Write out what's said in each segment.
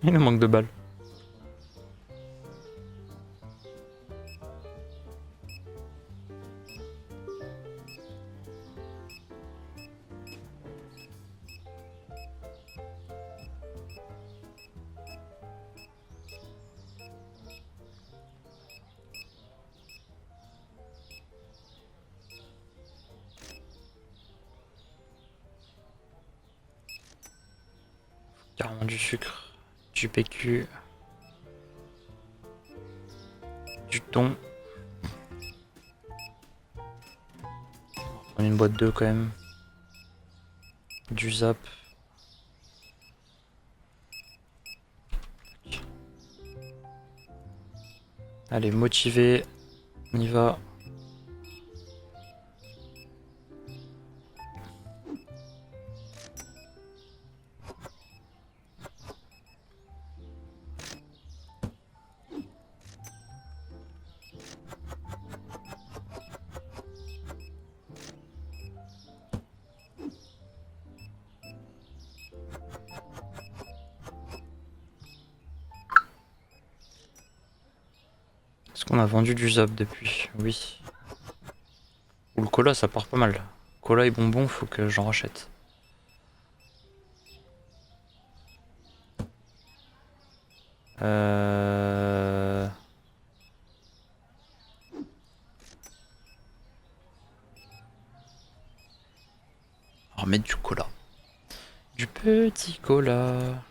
Il nous manque de balles. Carrément du sucre, du PQ, du thon. On a une boîte d'œufs quand même. Du zap. Allez, motivé, on y va. Est-ce qu'on a vendu du zap depuis? Oui. Ou le cola, ça part pas mal. Cola et bonbons, faut que j'en rachète. Euh... On va remettre du cola. Du petit cola.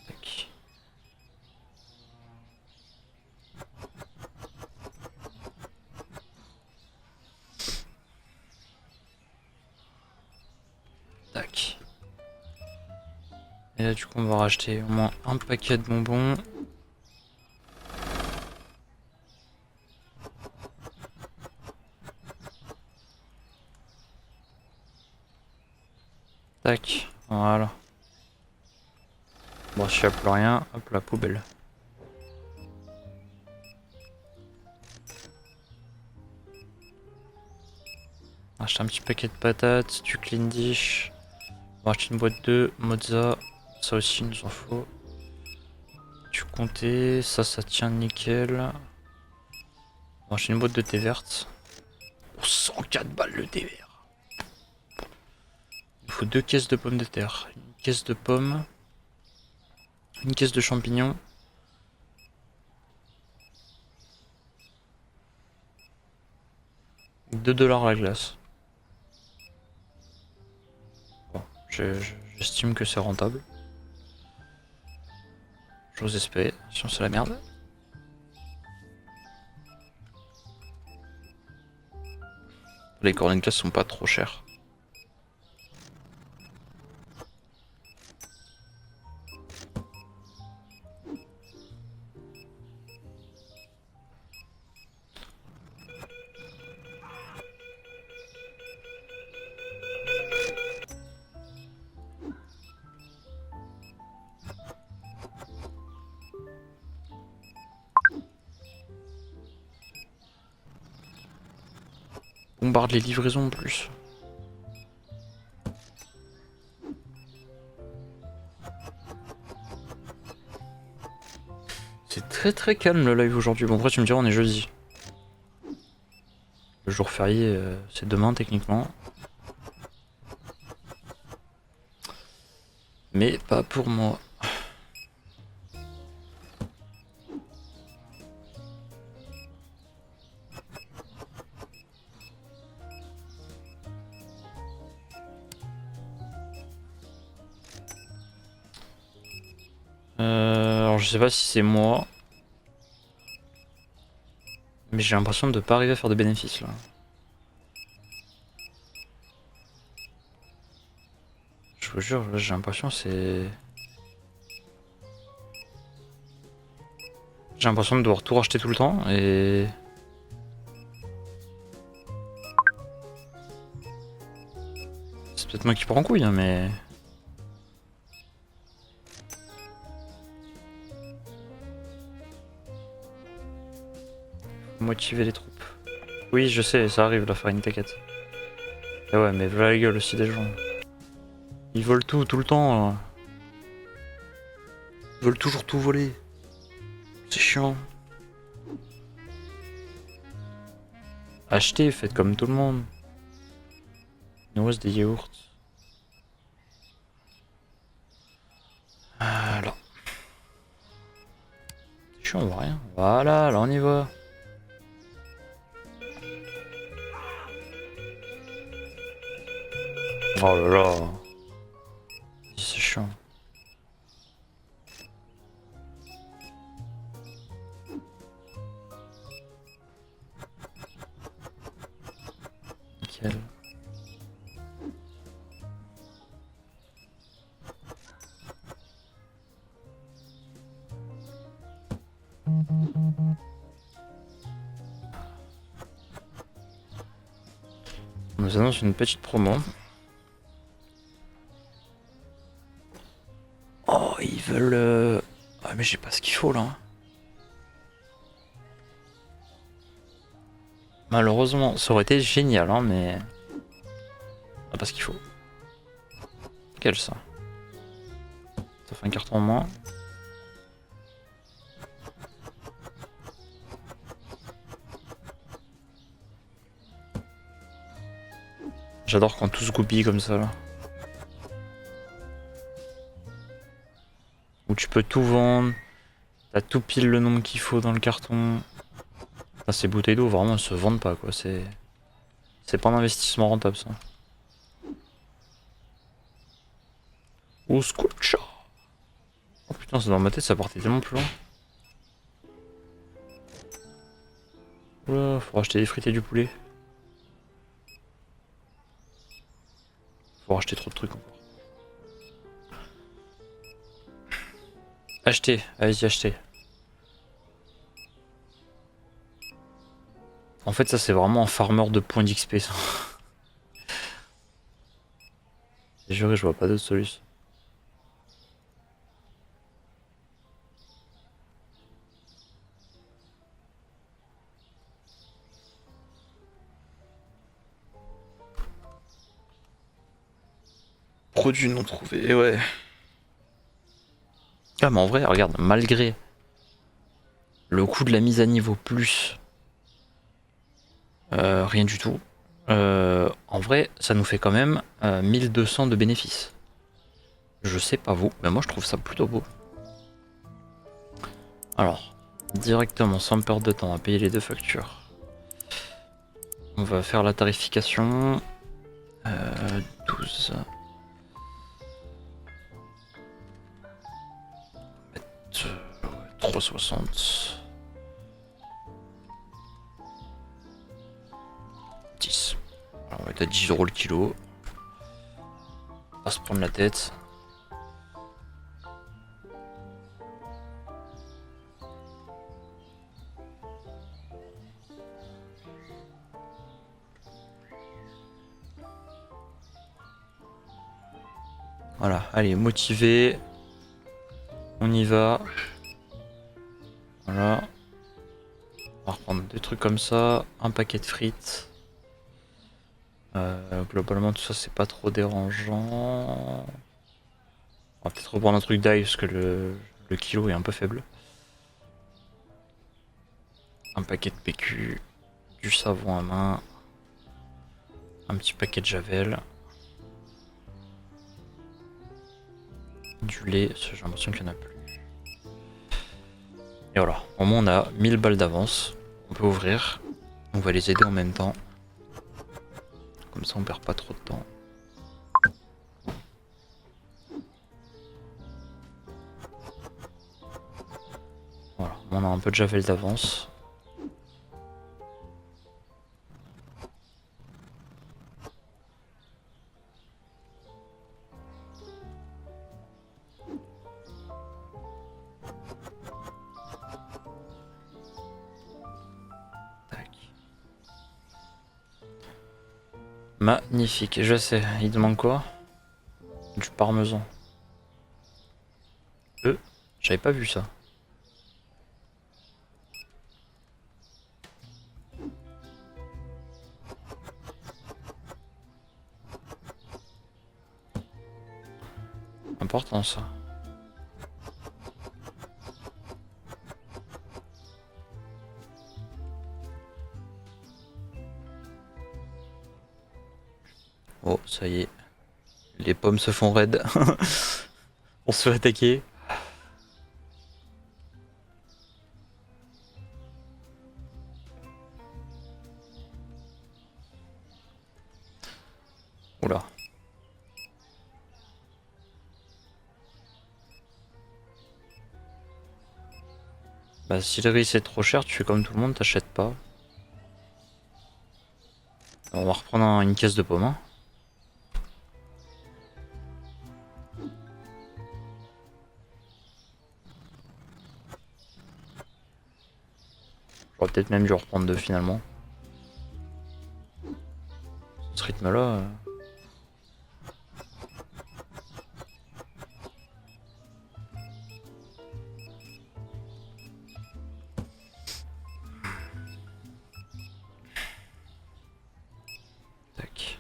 Tac. Tac. Et là, du coup, on va racheter au moins un paquet de bonbons. Tac. Voilà. Bon, s'il n'y a plus rien, hop, la poubelle. On va acheter un petit paquet de patates, du clean dish. On va acheter une boîte de mozza. Ça aussi, il nous en faut. Du comté, ça tient nickel. On va acheter une boîte de thé verte. Pour 104 balles le thé vert. Il faut 2 caisses de pommes de terre. Une caisse de pommes. Une caisse de champignons. $2 la glace. Bon, j'estime que c'est rentable. J'ose espérer, sinon c'est la merde. Les cornets de glace sont pas trop chers. Bombarde les livraisons en plus. C'est très calme le live aujourd'hui. Bon, après, tu me diras, on est jeudi. Le jour férié, c'est demain techniquement. Mais pas pour moi. Alors, je sais pas si c'est moi. Mais j'ai l'impression de pas arriver à faire de bénéfices là. Je vous jure, là j'ai l'impression c'est... J'ai l'impression de devoir tout racheter tout le temps et... C'est peut-être moi qui prends en couille hein, mais... Motiver les troupes. Oui, je sais, ça arrive la farine, t'inquiète. Ah ouais, mais voilà la gueule aussi des gens. Ils volent tout le temps. Là. Ils veulent toujours tout voler. C'est chiant. Achetez, faites comme tout le monde. Il nous reste des yaourts. Alors. C'est chiant, on voit rien. Voilà, là on y va. Oh là là. C'est chiant. Nickel. On nous annonce une petite promo. Oh, ils veulent... Ah mais j'ai pas ce qu'il faut là. Malheureusement, ça aurait été génial, hein, mais... Ah, pas ce qu'il faut. Quel ça? Ça fait un carton en moins. J'adore quand tout se goupille comme ça là. Où tu peux tout vendre. T'as tout pile le nombre qu'il faut dans le carton. Ah, ces bouteilles d'eau vraiment elles se vendent pas quoi. C'est pas un investissement rentable ça. Oh scotcha. Oh putain, c'est dans ma tête, ça partait tellement plus loin. Oula, faut racheter des frites et du poulet. Faut racheter trop de trucs encore. Acheter, allez-y acheter. En fait ça c'est vraiment un farmer de points d'XP ça. J'ai juré, je vois pas d'autre solution. Produit non trouvé, ouais. Ah mais en vrai, regarde, malgré le coût de la mise à niveau plus rien du tout, en vrai, ça nous fait quand même 1200 de bénéfices. Je sais pas vous, mais moi je trouve ça plutôt beau. Alors, directement, sans perdre de temps, à payer les deux factures. On va faire la tarification. 12. 3,60. 10. Alors on va être à 10 € le kilo. On va se prendre la tête. Voilà, allez, motivé. On y va. Voilà. On va reprendre des trucs comme ça. Un paquet de frites. Globalement, tout ça, c'est pas trop dérangeant. On va peut-être reprendre un truc d'ail parce que le kilo est un peu faible. Un paquet de PQ. Du savon à main. Un petit paquet de javel. Du lait, j'ai l'impression qu'il n'y en a plus. Et voilà, au moins on a 1000 balles d'avance. On peut ouvrir. On va les aider en même temps. Comme ça on perd pas trop de temps. Voilà, on a un peu de javel d'avance. Magnifique, je sais, il demande quoi? Du parmesan. J'avais pas vu ça. Important ça. Oh, ça y est. Les pommes se font raid. On se fait attaquer. Oula. Bah si le riz c'est trop cher, tu fais comme tout le monde, t'achètes pas. On va reprendre une caisse de pommes. Hein. J'aurais peut-être même dû reprendre deux finalement. Ce rythme là. Tac.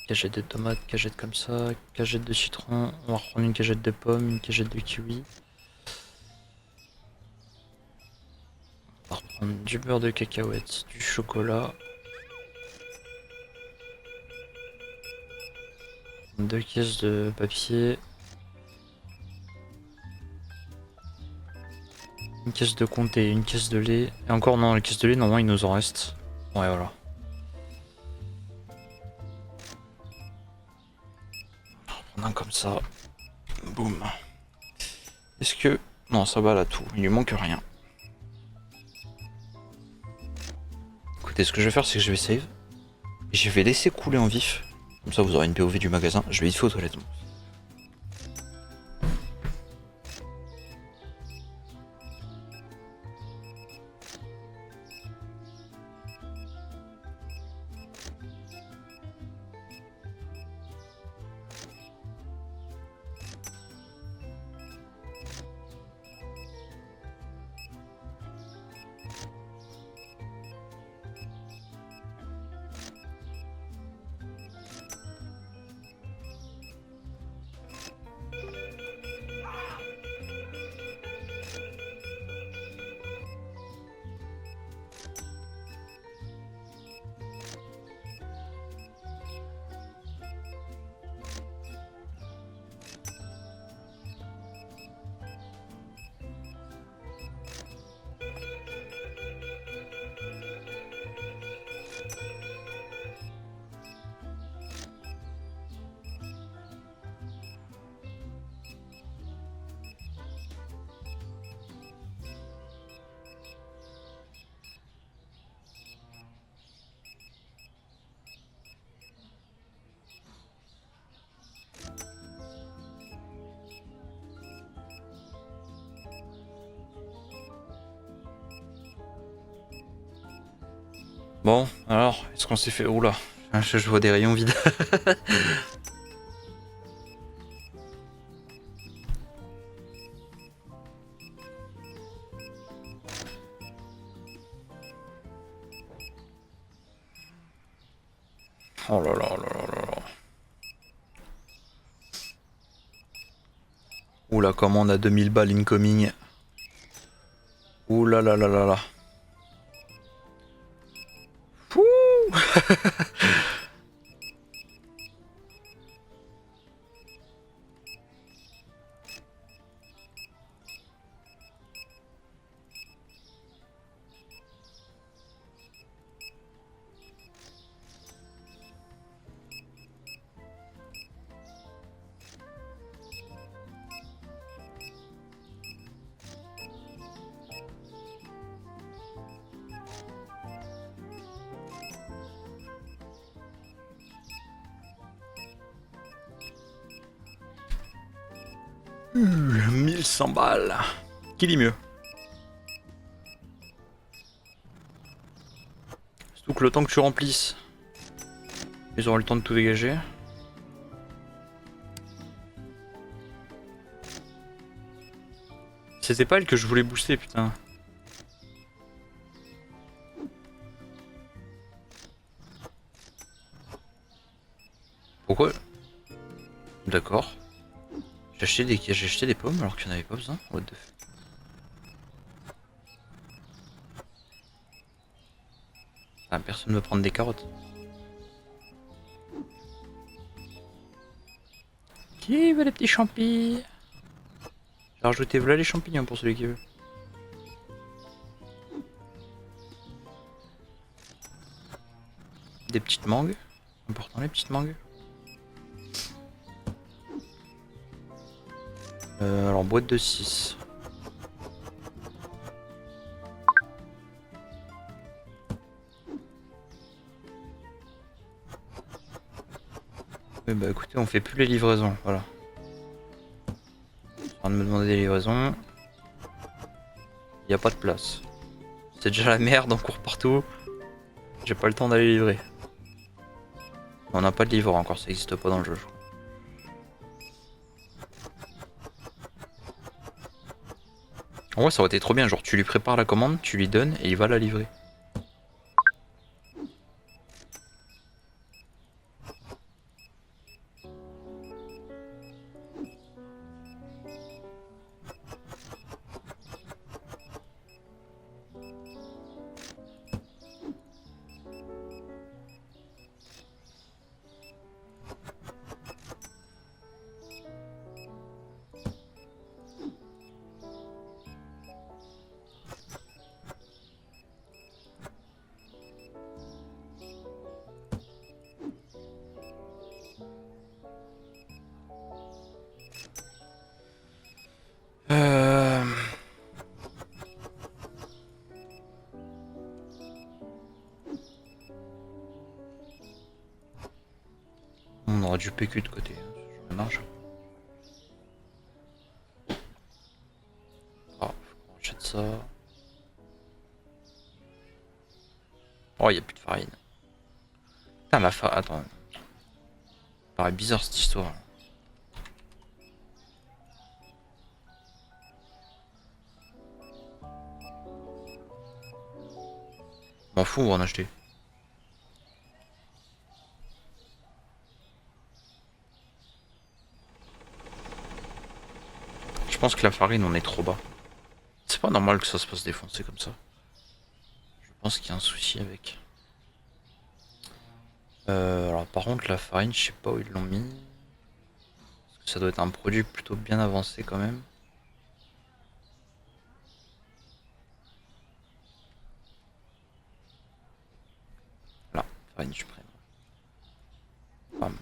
Cagette de tomates, cagette comme ça, cagette de citron. On va reprendre une cagette de pommes, une cagette de kiwi. On va reprendre du beurre de cacahuète, du chocolat. Deux caisses de papier. Une caisse de comté, une caisse de lait. Et encore non, les caisses de lait, normalement il nous en reste. Ouais, voilà. On va reprendre un comme ça. Boum. Est-ce que... Non, ça va là tout. Il lui manque rien. Écoutez, ce que je vais faire, c'est que je vais save. Et je vais laisser couler en vif. Comme ça, vous aurez une POV du magasin. Je vais vite fait aux toilettes. Bon, alors, est-ce qu'on s'est fait... Oula, je vois des rayons vides. Oh là là là là là là. Oula, comment on a 2000 balles incoming. Oula là là là là. Pouh. Mmh, 1100 balles. Qui dit mieux? Surtout que le temps que tu remplisses, ils auront le temps de tout dégager. C'était pas elle que je voulais booster, putain. Pourquoi? D'accord. J'ai acheté des pommes alors qu'il n'y en avait pas besoin. What the fuck. Ah, personne ne veut prendre des carottes. Qui veut les petits champis? J'ai rajouté voilà les champignons pour celui qui veut. Des petites mangues. Important les petites mangues. Alors boîte de 6. Oui bah écoutez, on fait plus les livraisons, voilà. En train de me demander des livraisons. Il n'y a pas de place. C'est déjà la merde, on court partout. J'ai pas le temps d'aller livrer. On n'a pas de livreur encore, ça existe pas dans le jeu, je crois. En vrai, ça aurait été trop bien, genre tu lui prépares la commande, tu lui donnes et il va la livrer. Euh... On aura du PQ de côté, hein, ça marche. Ah, faut qu'on achète ça. Oh, y a plus de farine. Putain, la farine. Attends. Ça paraît bizarre cette histoire. M'en fous, on va en acheter. Je pense que la farine, on est trop bas. C'est pas normal que ça se passe défoncer comme ça. Je pense qu'il y a un souci avec. Alors par contre, la farine, je sais pas où ils l'ont mis. Parce que ça doit être un produit plutôt bien avancé quand même. Là, farine suprême. Bam.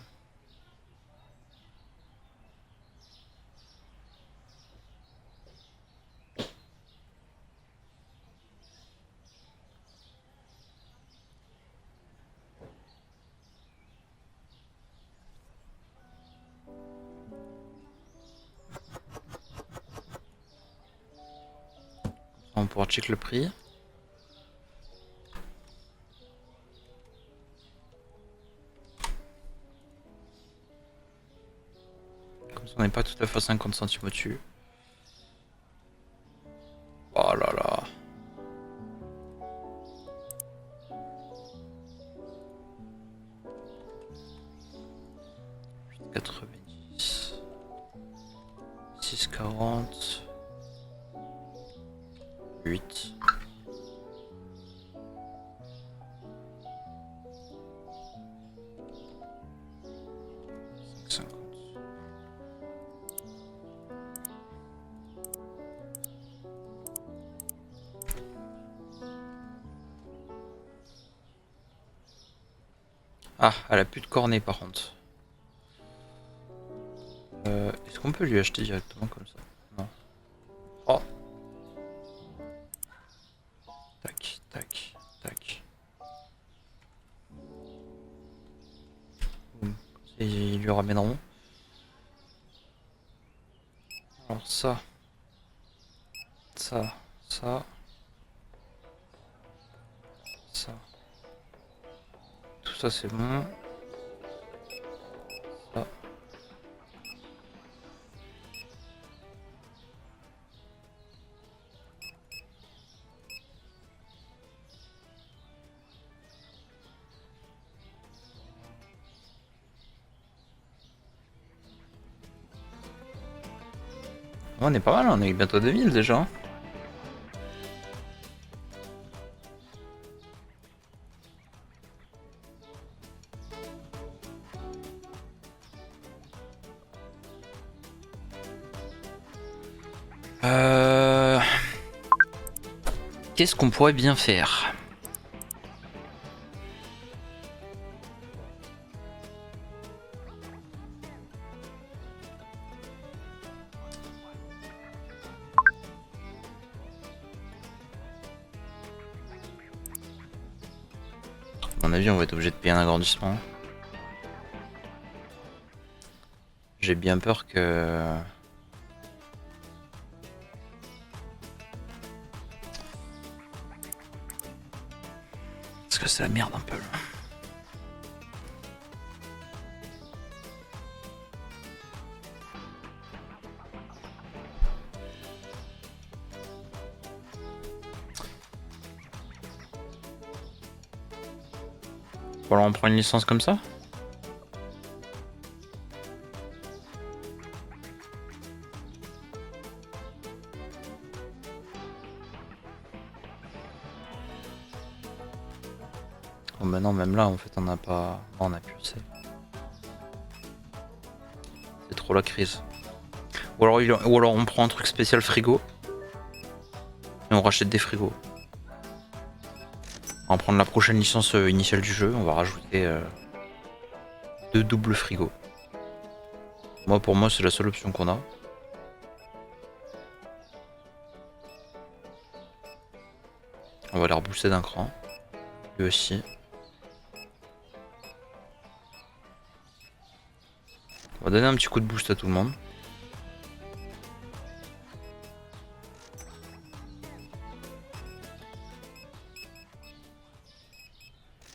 On pourra check le prix. Comme ça, on n'est pas tout à fait à 50 centimes au-dessus. Oh là là. « 90. 6,40. 8. Ah, elle a plus de cornet par contre. Est-ce qu'on peut lui acheter directement comme ça? Non. Oh. Tac, tac, tac. Boum. Et ils lui ramèneront. Alors ça. Ça. Ça. Ça. Tout ça c'est bon. Ça. On est pas mal, on est bientôt 2000 déjà. Hein. Qu'est-ce qu'on pourrait bien faire? À mon avis, on va être obligé de payer un agrandissement. J'ai bien peur que... Parce que c'est la merde un peu là. Bon alors on prend une licence comme ça? Oh bah non, même là en fait on a pas... Non, on a plus assez. C'est trop la crise. Ou alors on prend un truc spécial frigo. Et on rachète des frigos. On va prendre la prochaine licence initiale du jeu, on va rajouter 2 doubles frigos. Moi pour moi c'est la seule option qu'on a. On va les rebooster d'un cran. Lui aussi. On va donner un petit coup de boost à tout le monde.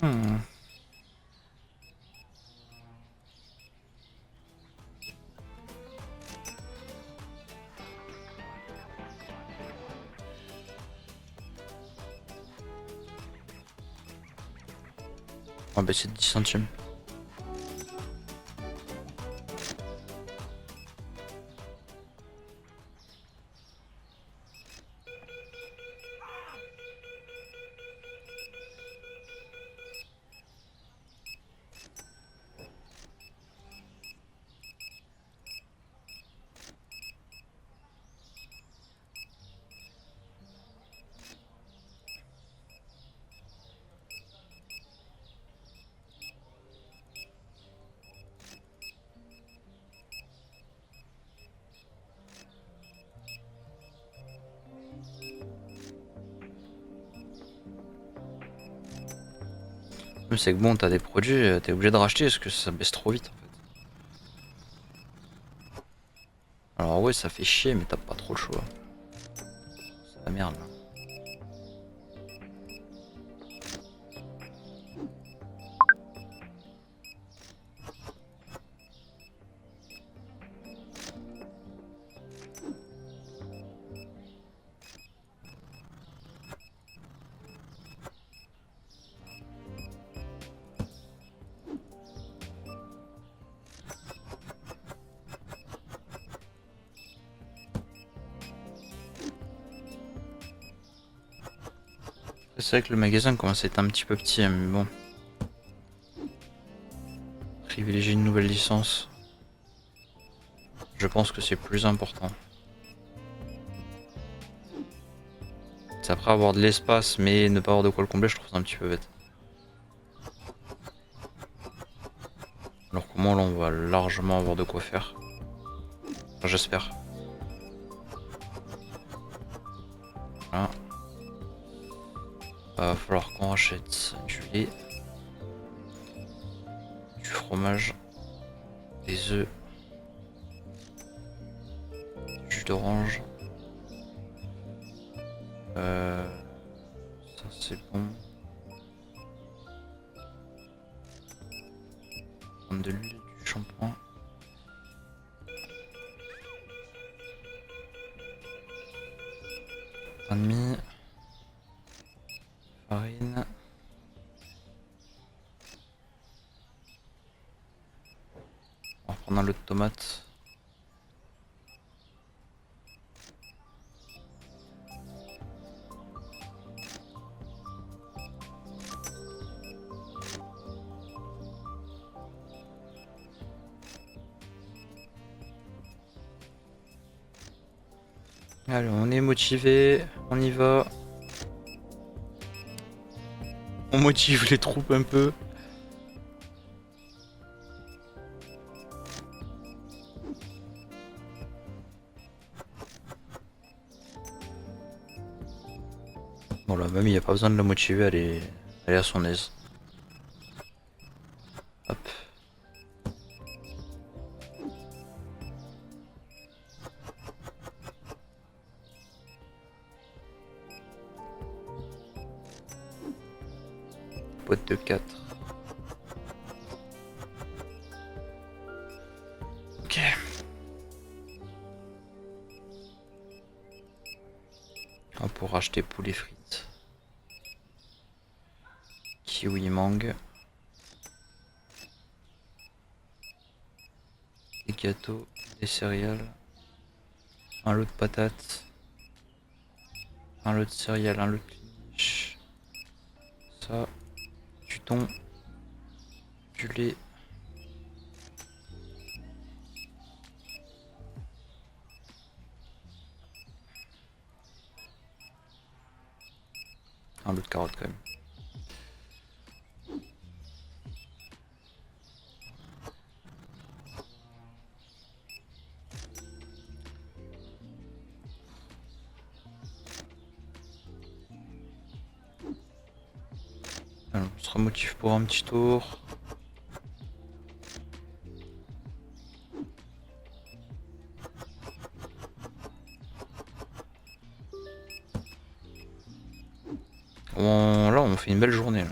Hmm. On va baisser de 10 centimes. Le c'est que bon, t'as des produits, t'es obligé de racheter parce que ça baisse trop vite en fait. Alors ouais, ça fait chier, mais t'as pas trop le choix. C'est la merde là. C'est vrai que le magasin commence à être un petit peu petit, mais bon. Privilégier une nouvelle licence. Je pense que c'est plus important. C'est après avoir de l'espace, mais ne pas avoir de quoi le combler, je trouve ça un petit peu bête. Alors que moi là, on va largement avoir de quoi faire. Enfin, j'espère. Voilà. Va falloir qu'on rachète du lait, du fromage, des œufs, du jus d'orange. Ça c'est bon. Prendre de l'huile, du shampoing. Pain de mie. Farine. On va reprendre un lot de tomates. Allez, on est motivé, on y va. On motive les troupes un peu. Bon là, même il n'y a pas besoin de la motiver, elle est à son aise. Hop. Boîte de 4. Ok. On pour acheter poulet frites. Kiwi mangue. Des gâteaux, des céréales. Un lot de patates. Un lot de céréales, un lot de quiche. Ça. Du thon. Du lait. Un lot de carottes quand même. Alors, on se remotive pour un petit tour. Là, on fait une belle journée là.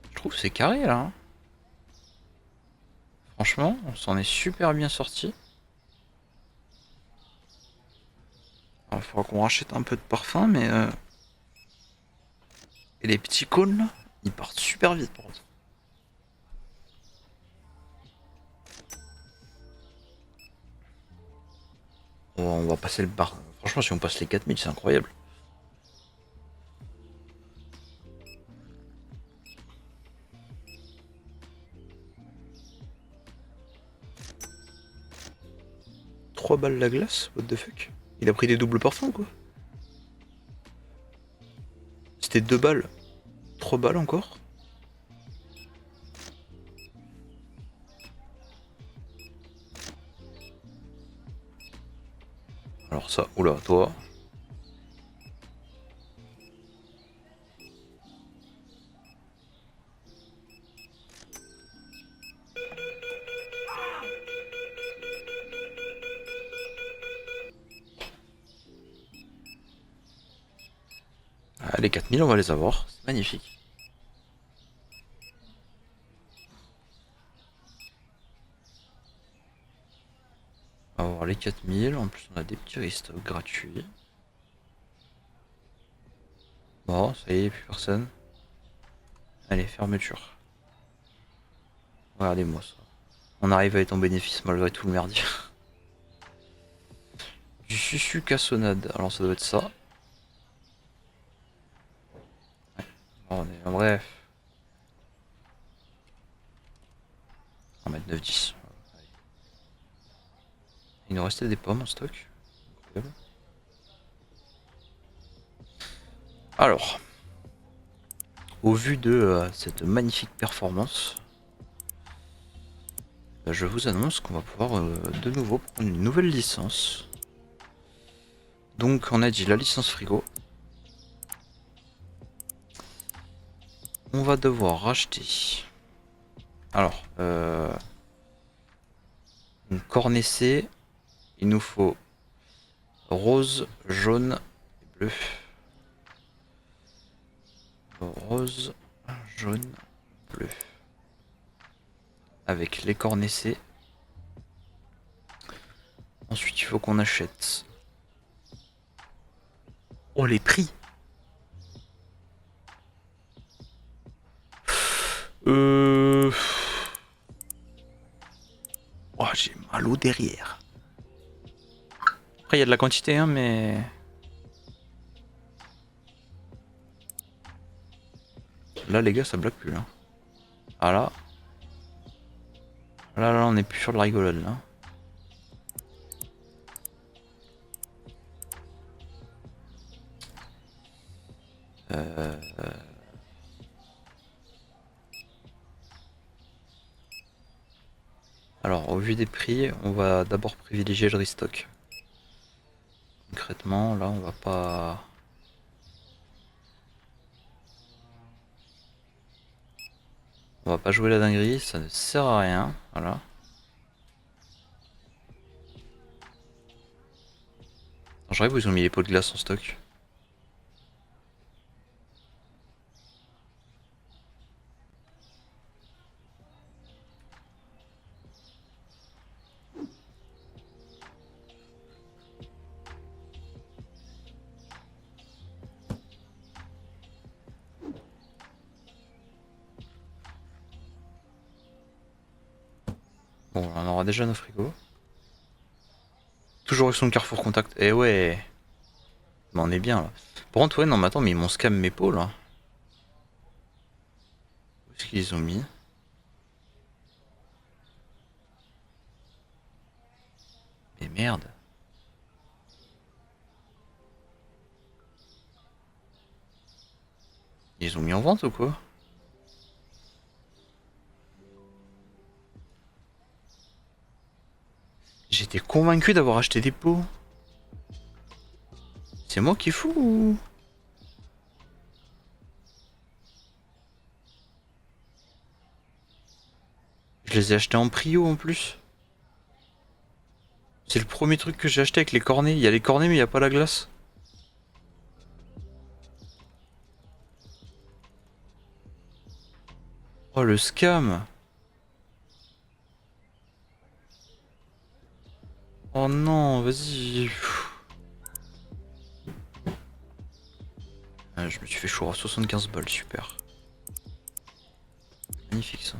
Je trouve que c'est carré là. Hein. Franchement, on s'en est super bien sorti. Il faudra qu'on rachète un peu de parfum, mais et les petits cônes là, ils partent super vite par contre. On va passer le bar. Franchement, si on passe les 4000, c'est incroyable. Trois balles la glace, what the fuck. Il a pris des doubles parfums quoi. C'était 2 balles. 3 balles encore. Alors ça, oula, toi. Ah, les 4000, on va les avoir. C'est magnifique. On va avoir les 4000. En plus, on a des petits restos gratuits. Bon, ça y est, plus personne. Allez, fermeture. Regardez-moi ça. On arrive à être en bénéfice malgré tout le merdier. Du susu cassonade. Alors ça doit être ça. Ouais. Bon, bref. On va mettre 9-10. Il nous restait des pommes en stock. Incroyable. Alors, au vu de cette magnifique performance, je vous annonce qu'on va pouvoir de nouveau prendre une nouvelle licence. Donc on a dit la licence frigo. On va devoir racheter. Alors, une cornessée. Il nous faut rose, jaune et bleu. Rose, jaune, bleu. avec les cornets. Ensuite, il faut qu'on achète. Oh, les prix! Oh, j'ai mal au derrière. Après, il y a de la quantité, hein, mais. Là, les gars, ça bloque plus. Là. Ah là. Là, on est plus sur de la rigolade, là. Alors, au vu des prix, on va d'abord privilégier le restock. Concrètement, là, on va pas. On va pas jouer la dinguerie, ça ne sert à rien. Voilà. Je rêve où ils ont mis les pots de glace en stock. Bon, on aura déjà nos frigos. Toujours avec son Carrefour Contact. Eh ouais. Bah, on est bien là. Par contre, ouais, non, mais attends, mais ils m'ont scam mes pots là. Où est-ce qu'ils les ont mis? Mais merde. Ils les ont mis en vente ou quoi? J'étais convaincu d'avoir acheté des pots. C'est moi qui est fou ou... Je les ai achetés en prio en plus. C'est le premier truc que j'ai acheté avec les cornets. Il y a les cornets mais il n'y a pas la glace. Oh le scam. Oh non, vas-y. Ah, je me suis fait chaud à 75 balles, super. Magnifique ça.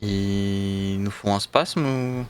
Ils nous font un spasme ou...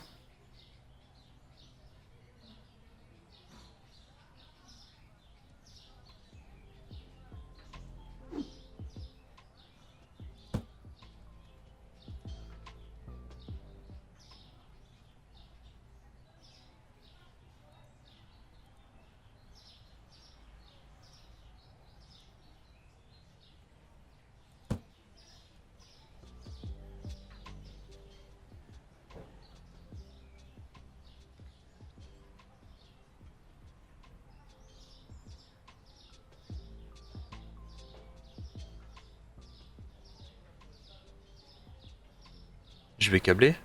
Je vais câbler.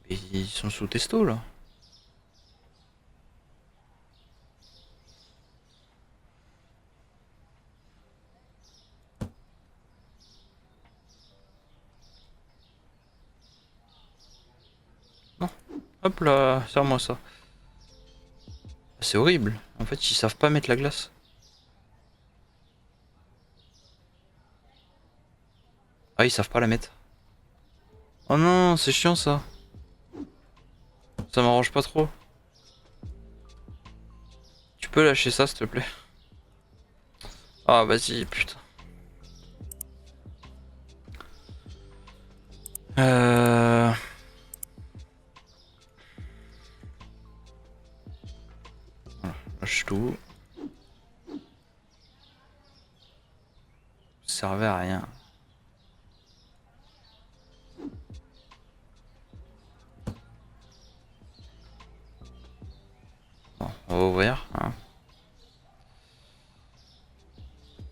Et ils sont sous testo là. Non. Hop là, serre-moi ça. C'est horrible. En fait, ils savent pas mettre la glace. Ah, ils savent pas la mettre. Oh non, c'est chiant ça. Ça m'arrange pas trop. Tu peux lâcher ça, s'il te plaît? Ah, vas-y, putain. Euh... Voilà, lâche tout. servait à rien. Bon, on va ouvrir. Hein.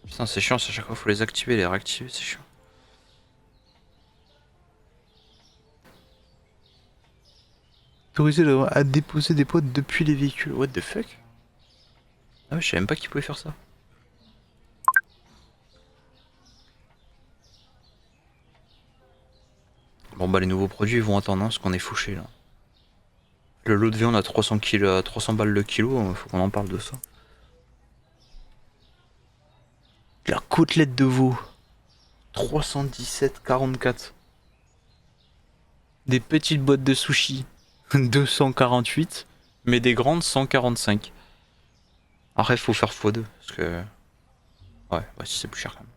Putain, c'est chiant, à chaque fois faut les activer, les réactiver, c'est chiant. Autorisé à déposer des potes depuis les véhicules. What the fuck? Ah ouais, je savais même pas qu'ils pouvaient faire ça. Bon bah les nouveaux produits ils vont attendre hein, parce qu'on est fauché là. Le lot de viande à 300 kilos, 300 balles le kilo, faut qu'on en parle de ça. La côtelette de veau. 317,44. Des petites boîtes de sushi. 248. Mais des grandes 145. Après faut faire x2 parce que... Ouais, si c'est plus cher quand même.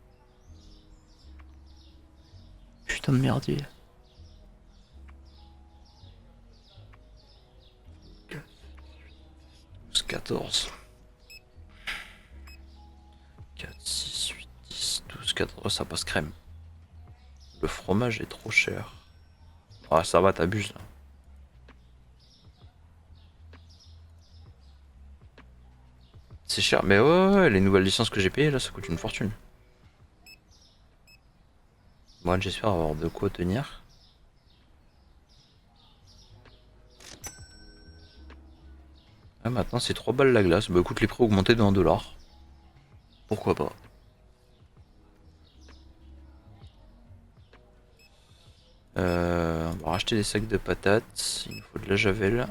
Putain de merdier. 14. 4, 6, 8, 10, 12, 14, ça passe crème. Le fromage est trop cher. Ah ça va, t'abuses là. C'est cher, mais ouais, les nouvelles licences que j'ai payées là, ça coûte une fortune. Moi j'espère avoir de quoi tenir. Ah, maintenant c'est 3 balles la glace. Bah écoute, les prix ont augmenté de 1$. Pourquoi pas. On va racheter des sacs de patates. Il nous faut de la javel.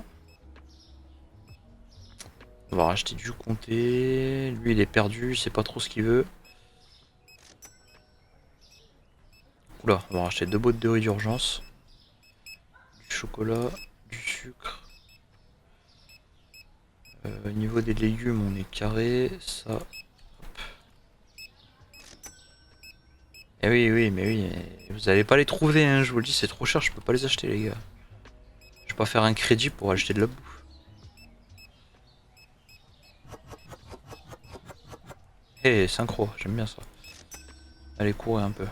On va racheter du comté. Lui il est perdu, il sait pas trop ce qu'il veut. Oula, on va racheter 2 boîtes de riz d'urgence. Du chocolat, du sucre. Au niveau des légumes, on est carré. Ça. Hop. Eh oui, mais oui. Vous allez pas les trouver, hein, je vous le dis, c'est trop cher, je peux pas les acheter, les gars. Je vais pas faire un crédit pour acheter de la bouffe. Eh, synchro, j'aime bien ça. Allez, courir un peu.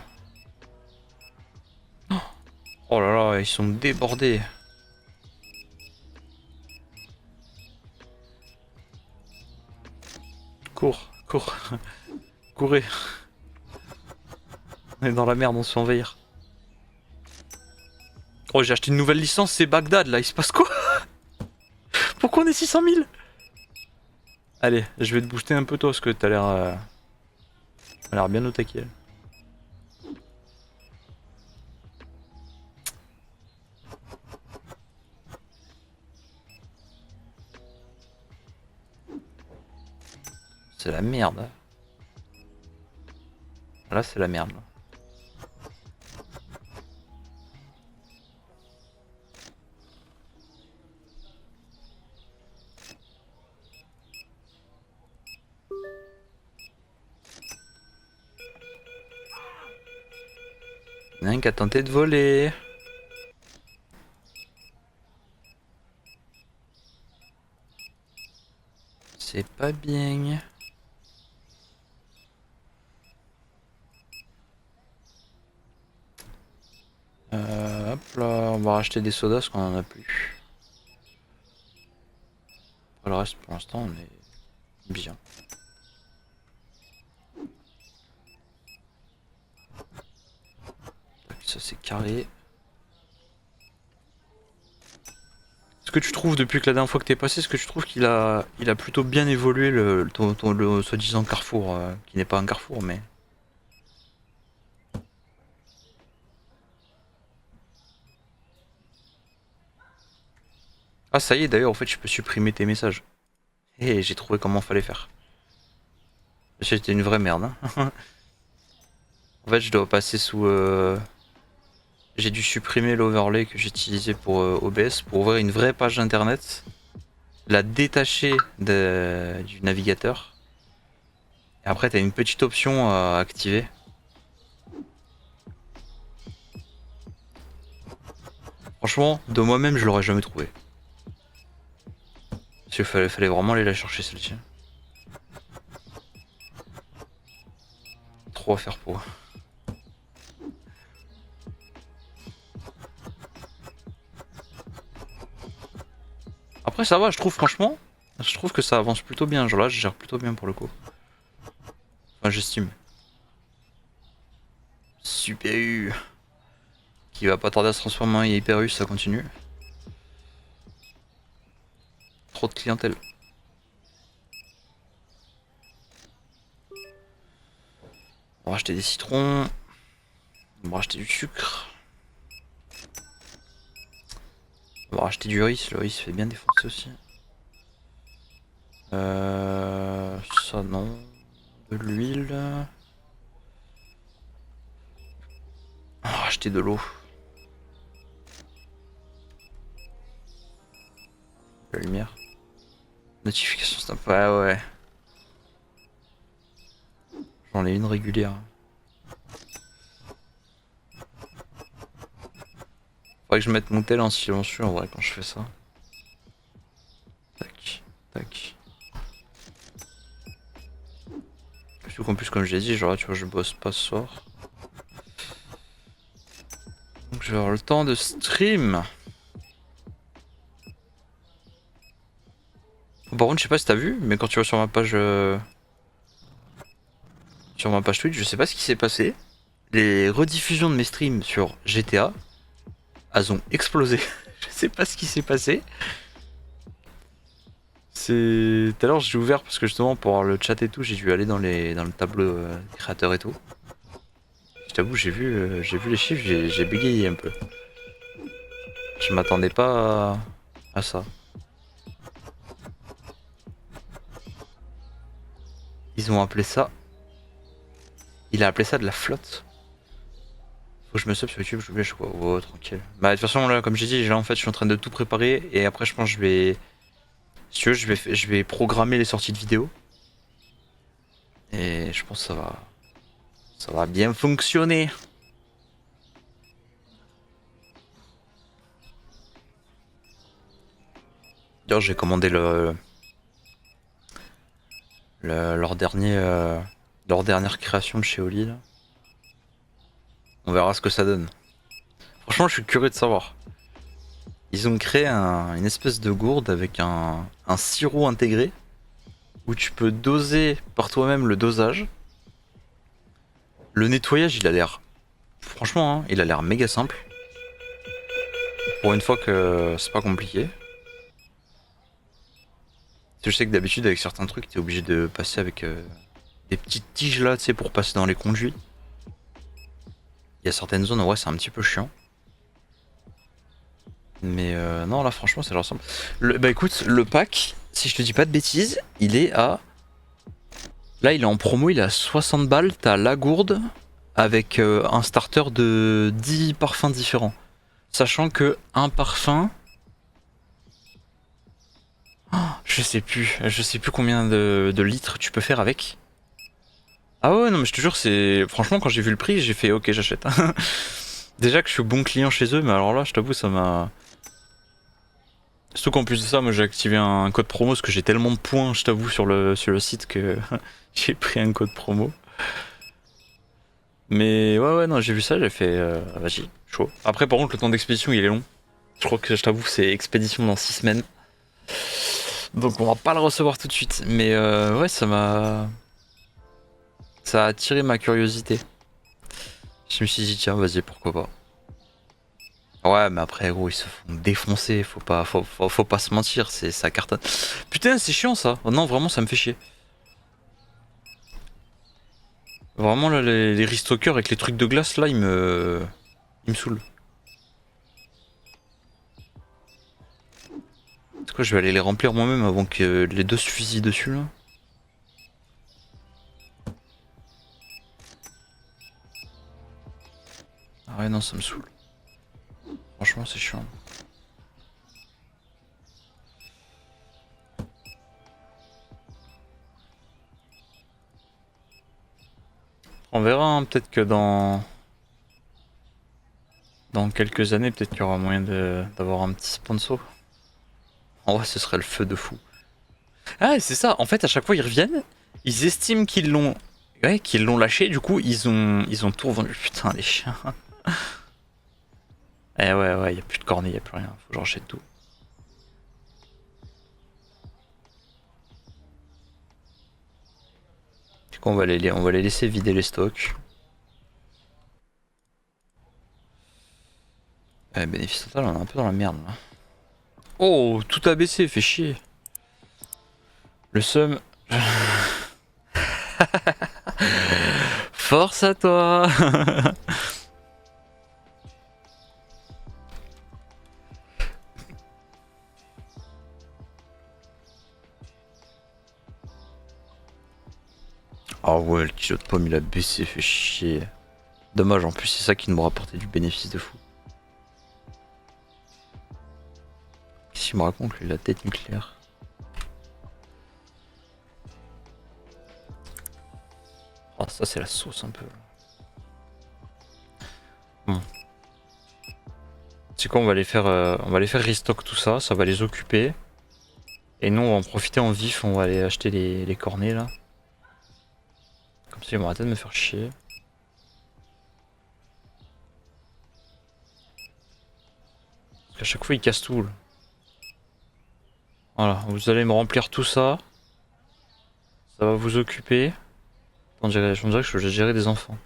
Oh là là, ils sont débordés. Cours, courez. On est dans la merde, on se fait envahir. Oh, j'ai acheté une nouvelle licence, c'est Bagdad là, il se passe quoi? Pourquoi on est 600 000? Allez, je vais te booster un peu toi parce que t'as l'air bien au taquet. C'est la merde. Là, c'est la merde. Il y en a un qui a tenté de voler. C'est pas bien. Hop là, on va racheter des sodas parce qu'on en a plus. Pour le reste, pour l'instant, on est bien. Ça c'est carré. Est-ce que tu trouves depuis que la dernière fois que t'es passé, est-ce que tu trouves qu'il a plutôt bien évolué le soi-disant carrefour, qui n'est pas un carrefour mais... Ah ça y est d'ailleurs en fait je peux supprimer tes messages. Et j'ai trouvé comment fallait faire. J'étais une vraie merde. Hein. En fait je dois passer sous... J'ai dû supprimer l'overlay que j'utilisais pour OBS pour ouvrir une vraie page internet. La détacher du navigateur. Et après t'as une petite option à activer. Franchement, de moi-même je l'aurais jamais trouvé. Parce qu'il fallait vraiment aller la chercher celle-ci. Trop à faire pour. Après ça va, je trouve franchement, je trouve que ça avance plutôt bien. Genre là, je gère plutôt bien pour le coup. Enfin, j'estime. Super U. Qui va pas tarder à se transformer en Hyper U, ça continue. Trop de clientèle. On va acheter des citrons. On va acheter du sucre. On va acheter du riz, le riz se fait bien défoncer aussi. Ça non. De l'huile. On va acheter de l'eau. La lumière. Notification snap. Ouais, ouais. J'en ai une régulière. Faudrait que je mette mon tel en silencieux en vrai quand je fais ça. Tac, tac. Surtout qu'en plus, comme je l'ai dit, genre tu vois, je bosse pas ce soir. Donc je vais avoir le temps de stream. Par contre, je sais pas si t'as vu, mais quand tu vas sur ma page. Sur ma page Twitch, je sais pas ce qui s'est passé. Les rediffusions de mes streams sur GTA, elles ont explosé. Je sais pas ce qui s'est passé. C'est. Tout à l'heure, j'ai ouvert parce que justement, pour avoir le chat et tout, j'ai dû aller dans le tableau créateur et tout. Je t'avoue, j'ai vu les chiffres, j'ai bégayé un peu. Je m'attendais pas à ça. Ils ont appelé ça. Il a appelé ça de la flotte. Faut que je me sub sur YouTube, je voulais, je crois. Oh, tranquille. Bah, de toute façon, là, comme j'ai dit, là, en fait, je suis en train de tout préparer. Et après, je pense que je vais. Si tu veux, je vais programmer les sorties de vidéos. Et je pense que ça va. Ça va bien fonctionner. D'ailleurs, j'ai commandé leur dernière création de chez Oli. Là. On verra ce que ça donne. Franchement, je suis curieux de savoir. Ils ont créé une espèce de gourde avec un sirop intégré où tu peux doser par toi-même le dosage. Le nettoyage, il a l'air. Franchement, hein, il a l'air méga simple. Pour une fois que c'est pas compliqué. Je sais que d'habitude, avec certains trucs, t'es obligé de passer avec des petites tiges là, tu sais, pour passer dans les conduits. Il y a certaines zones, ouais, c'est un petit peu chiant. Mais non, là, franchement, c'est leur simple. Bah écoute, le pack, si je te dis pas de bêtises, il est à. Là, il est en promo, il est à 60 balles. T'as la gourde avec un starter de 10 parfums différents. Sachant que un parfum. Oh, je sais plus combien de litres tu peux faire avec. Ah ouais, non, mais je te jure, c'est. Franchement, quand j'ai vu le prix, j'ai fait ok, j'achète. Déjà que je suis bon client chez eux, mais alors là, je t'avoue, ça m'a. Surtout qu'en plus de ça, moi j'ai activé un code promo parce que j'ai tellement de points, je t'avoue, sur le site que j'ai pris un code promo. Mais ouais, non, j'ai vu ça, j'ai fait vas-y, chaud. Après, par contre, le temps d'expédition il est long. Je crois que je t'avoue, c'est expédition dans 6 semaines. Donc on va pas le recevoir tout de suite. Mais ouais, ça m'a. Ça a attiré ma curiosité. Je me suis dit, tiens, vas-y, pourquoi pas. Ouais, mais après, gros, ils se font défoncer. Faut pas se mentir, ça cartonne. Putain, c'est chiant ça. Oh, non, vraiment, ça me fait chier. Vraiment, là, les restockers avec les trucs de glace, là, ils me saoulent. C'est quoi, je vais aller les remplir moi-même avant que les deux se fusillent dessus, là. Ah ouais, non, ça me saoule. Franchement, c'est chiant. On verra, hein, peut-être que dans quelques années, peut-être qu'il y aura moyen d'avoir un petit sponsor. En vrai, ce serait le feu de fou. Ah, c'est ça. En fait, à chaque fois, ils reviennent. Ils estiment qu'ils l'ont, ouais, qu'ils l'ont lâché. Du coup, ils ont tout revendu. Putain, les chiens. Eh ouais, y a plus de cornet, y a plus rien. Faut que j'enchaîne tout. On va les laisser vider les stocks. Bénéfice total, on est un peu dans la merde là. Oh, tout a baissé, fait chier. Le seum. Force à toi. Ah ouais, le kilo de pomme il a baissé, fait chier. Dommage, en plus c'est ça qui nous rapportait du bénéfice de fou. Qu'est-ce qu'il me raconte lui, la tête nucléaire? Ah ça c'est la sauce un peu. Bon. C'est quoi, on va les faire restock tout ça, ça va les occuper. Et nous on va en profiter en vif, on va aller acheter les cornets là. Comme ça ils vont arrêter de me faire chier. Parce qu'à chaque fois ils cassent tout là. Voilà, vous allez me remplir tout ça. Ça va vous occuper. On dirait que je vais gérer des enfants.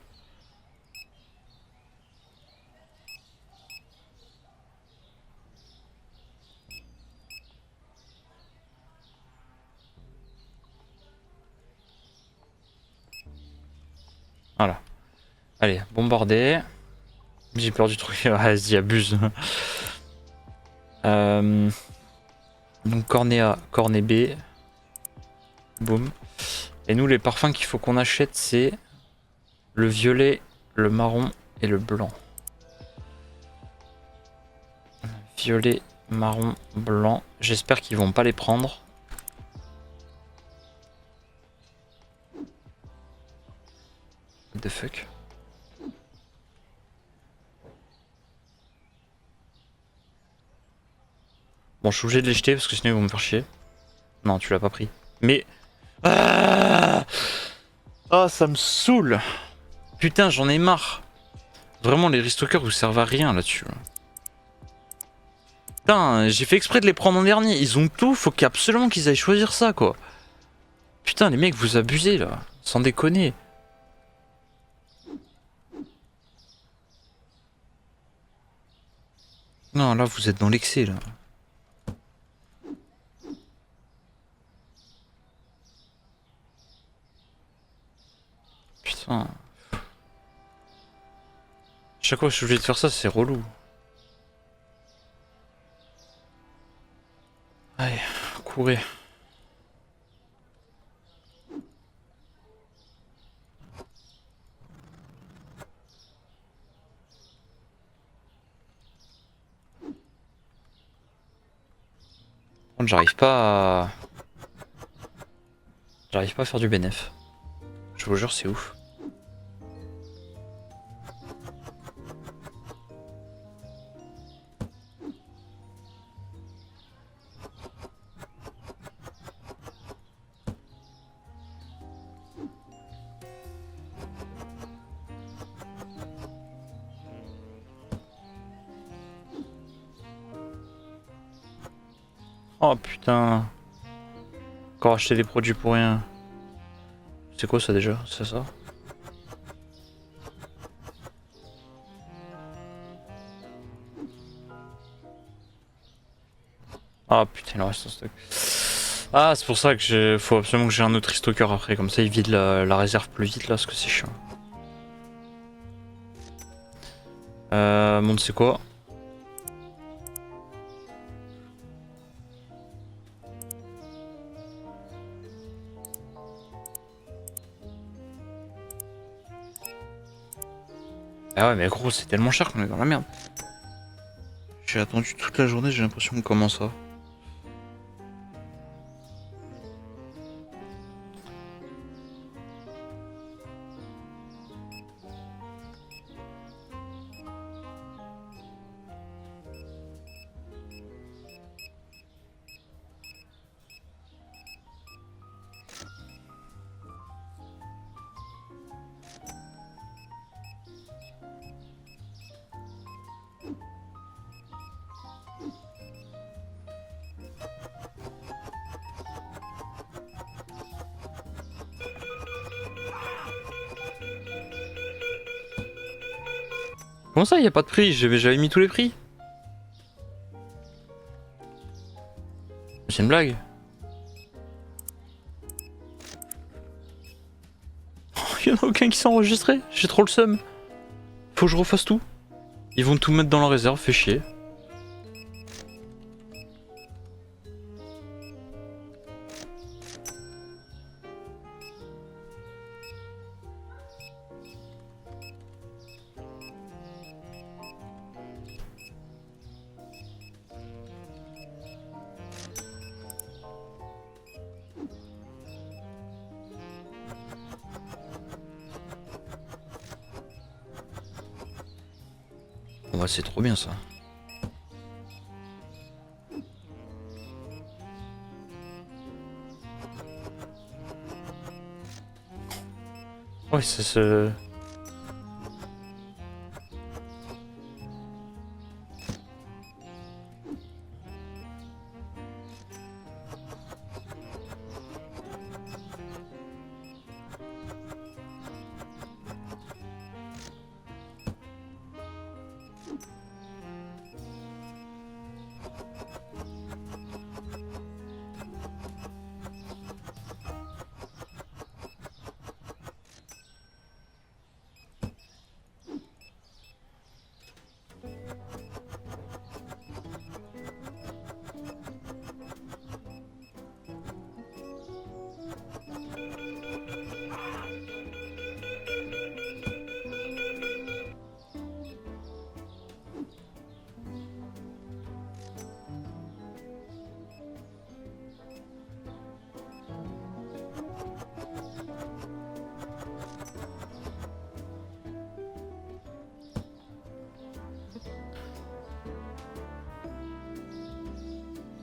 Voilà. Allez, bombarder. J'ai peur du truc. Vas-y, abuse. Donc cornet A, cornet B. Boum. Et nous, les parfums qu'il faut qu'on achète, c'est le violet, le marron et le blanc. Violet, marron, blanc. J'espère qu'ils vont pas les prendre. What the fuck? Bon, je suis obligé de les jeter parce que sinon ils vont me faire chier. Non, tu l'as pas pris. Mais... Ah, ça me saoule. Putain, j'en ai marre. Vraiment, les restockers vous servent à rien là-dessus. Putain, j'ai fait exprès de les prendre en dernier. Ils ont tout, faut absolument qu'ils aillent choisir ça, quoi. Putain, les mecs, vous abusez, là. Sans déconner. Non, là, vous êtes dans l'excès, là. Putain. Chaque fois que je suis obligé de faire ça, c'est relou. Allez, courez. J'arrive pas à... J'arrive pas à faire du bénéf. Je vous jure, c'est ouf. Oh putain. Encore acheter des produits pour rien. C'est quoi ça déjà? C'est ça? Ah putain, il en reste en stock. Ah, c'est pour ça que faut absolument que j'ai un autre stocker après. Comme ça, il vide la réserve plus vite là, parce que c'est chiant. Monte, c'est quoi? Ah ouais, mais gros, c'est tellement cher qu'on est dans la merde. J'ai attendu toute la journée, j'ai l'impression. Comment ça? Comment ça, y a pas de prix? J'avais mis tous les prix. C'est une blague. Y'en a aucun qui s'est enregistré. J'ai trop le seum. Faut que je refasse tout. Ils vont tout mettre dans la réserve, fait chier. Bon bah c'est trop bien ça. Ouais, c'est ce...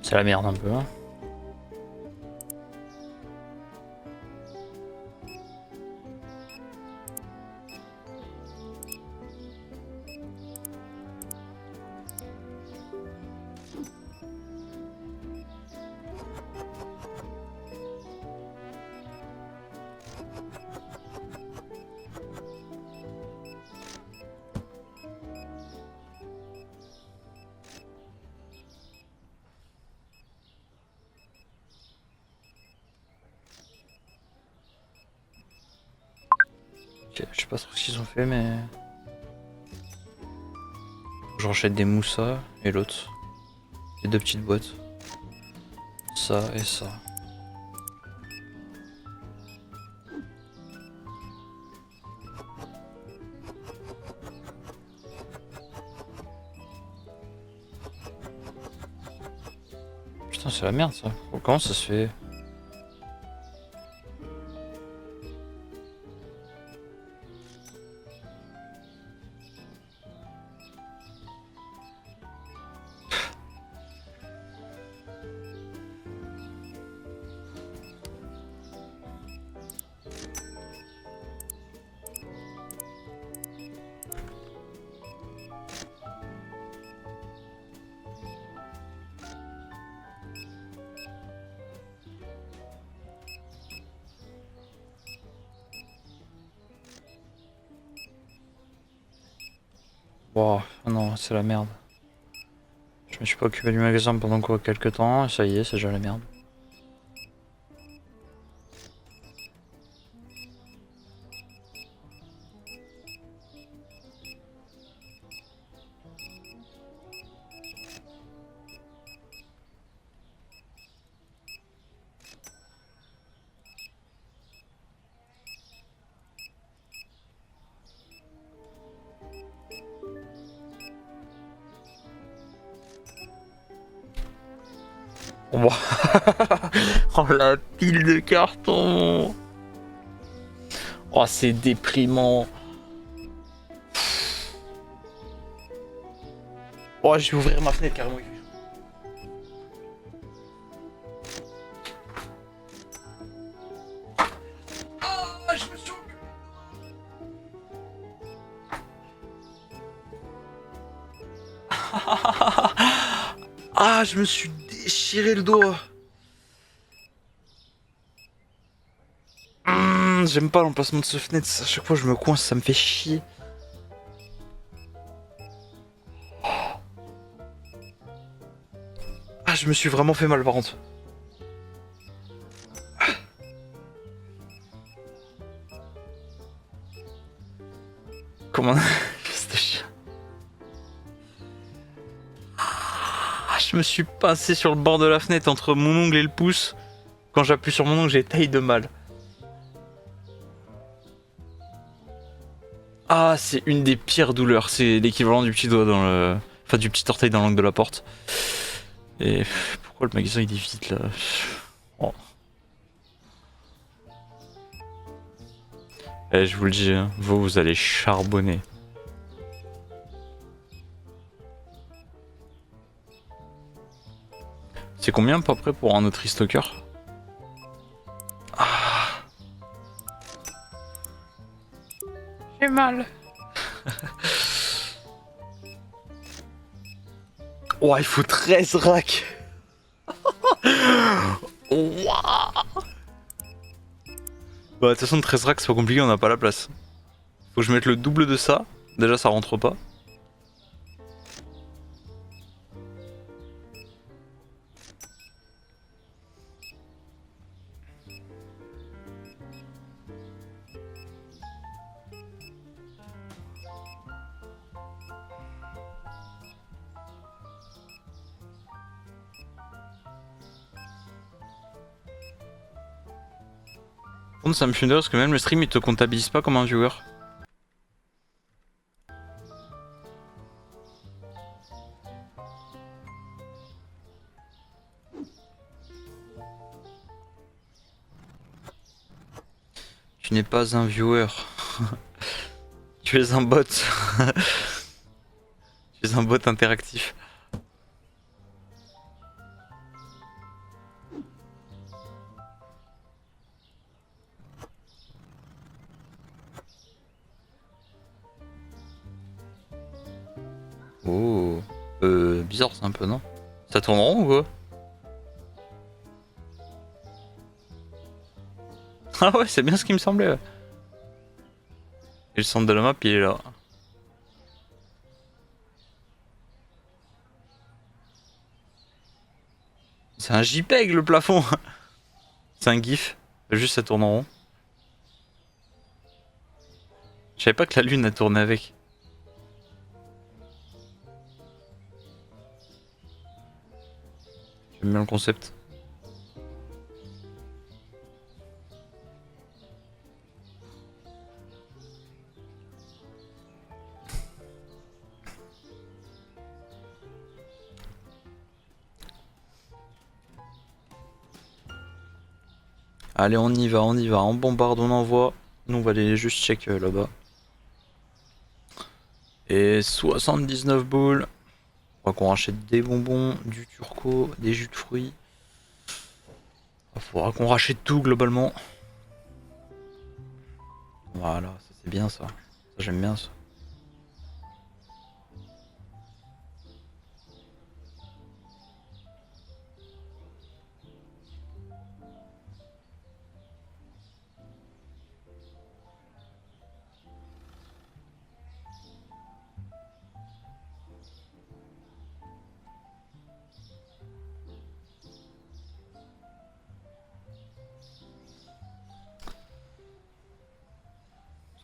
C'est la merde un peu. Hein. Ok, je sais pas trop ce qu'ils ont fait mais... Je rachète des moussas et l'autre. Les deux petites boîtes. Ça et ça. Putain c'est la merde ça. Comment ça se fait? Wow, oh non, c'est la merde. Je me suis pas occupé du magasin pendant quoi quelques temps, et ça y est, c'est déjà la merde. Wow. Oh la pile de carton. Oh c'est déprimant. Oh je vais ouvrir ma fenêtre carrément. Ah je me suis... Ah je me suis déchiré le doigt. J'aime pas l'emplacement de ce fenêtre, à chaque fois je me coince, ça me fait chier. je me suis vraiment fait mal par contre. Comment... Fils de chien. Je me suis pincé sur le bord de la fenêtre entre mon ongle et le pouce. Quand j'appuie sur mon ongle, j'ai taille de mal. Ah, c'est une des pires douleurs. C'est l'équivalent du petit doigt dans le... Enfin, du petit orteil dans l'angle de la porte. Et pourquoi le magasin il est vide là? Oh. Eh, je vous le dis, hein, vous allez charbonner. C'est combien à peu près pour un autre stalker? Ah. J'ai mal. Oh, il faut 13 racks. Ouah. Bah, de toute façon, 13 racks, c'est pas compliqué, on n'a pas la place. Faut que je mette le double de ça. Déjà, ça rentre pas. Par contre, ça me fait parce que même le stream, il te comptabilise pas comme un viewer. Tu n'es pas un viewer. Tu es un bot. Tu es un bot interactif. Oh. Bizarre, c'est un peu, non? Ça tourne rond ou quoi? Ah ouais, c'est bien ce qui me semblait. Ouais. Et le centre de la map, il est là. C'est un JPEG le plafond. C'est un GIF. Juste ça tourne en rond. Je savais pas que la lune a tourné avec. J'aime bien le concept. Allez, on y va, on bombarde, on envoie. Nous, on va aller juste check là-bas. Et 79 boules. On va qu'on rachète des bonbons, du turco, des jus de fruits. Il faudra qu'on rachète tout globalement. Voilà, ça c'est bien ça. Ça j'aime bien ça.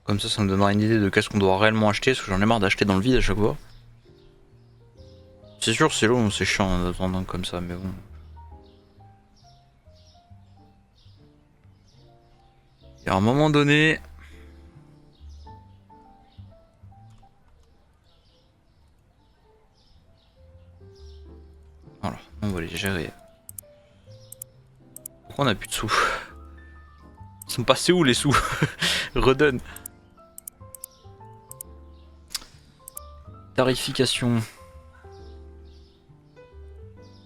Comme ça me donnera une idée de qu'est-ce qu'on doit réellement acheter, parce que j'en ai marre d'acheter dans le vide à chaque fois. C'est sûr, c'est long, c'est chiant d'attendre comme ça, mais bon. Et à un moment donné... Voilà, on va les gérer. Pourquoi on a plus de sous? Ils sont passés où les sous? Redonne. Tarification.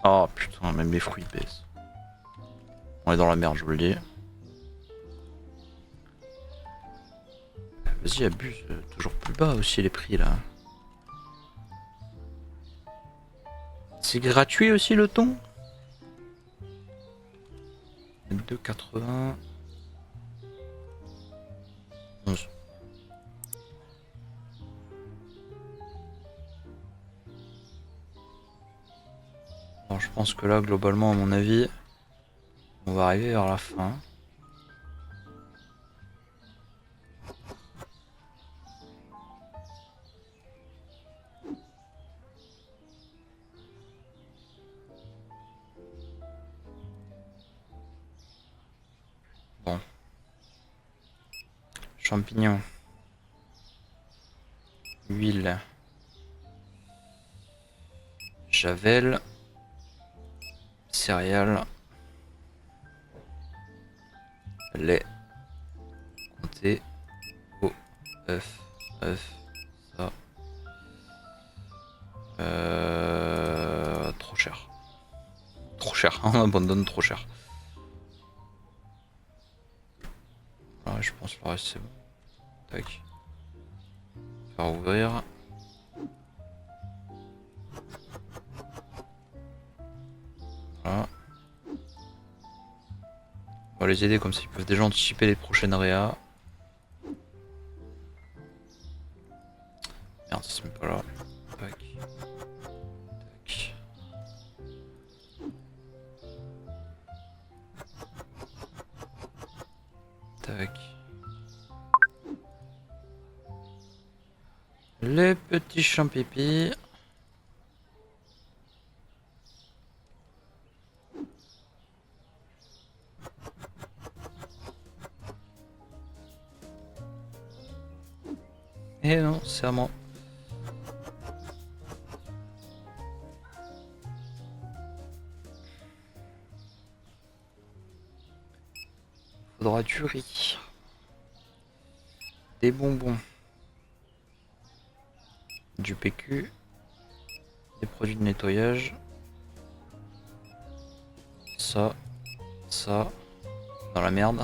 Oh putain, même les fruits baissent. On est dans la merde, je vous le dis. Vas-y, abuse. Toujours plus bas aussi les prix là. C'est gratuit aussi le thon? 2,80. 11. Bon, je pense pense que là, globalement, à mon avis, on va arriver vers la fin. Bon. Champignons. Huile. Javel. Céréales. Lait. Comté. Eau. œuf. Ça. Trop cher. Trop cher. On abandonne trop cher. Ouais, je pense que le reste c'est bon. Tac. Faire ouvrir. Voilà. On va les aider comme ça ils peuvent déjà anticiper les prochaines réas. Merde, ça se met pas là. Tac. Tac. Tac. Les petits champs-pépis. Eh non, c'est à moi. Faudra du riz. Des bonbons. Du PQ. Des produits de nettoyage. Ça. Ça. Dans la merde.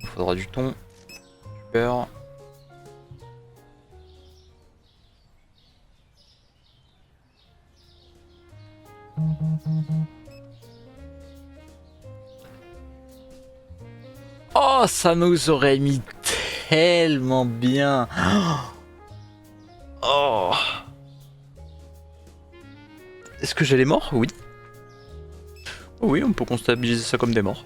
Il faudra du thon. Du beurre. Oh, ça nous aurait mis tellement bien. Oh. Est-ce que j'ai les morts? Oui. Oui, on peut comptabiliser ça comme des morts.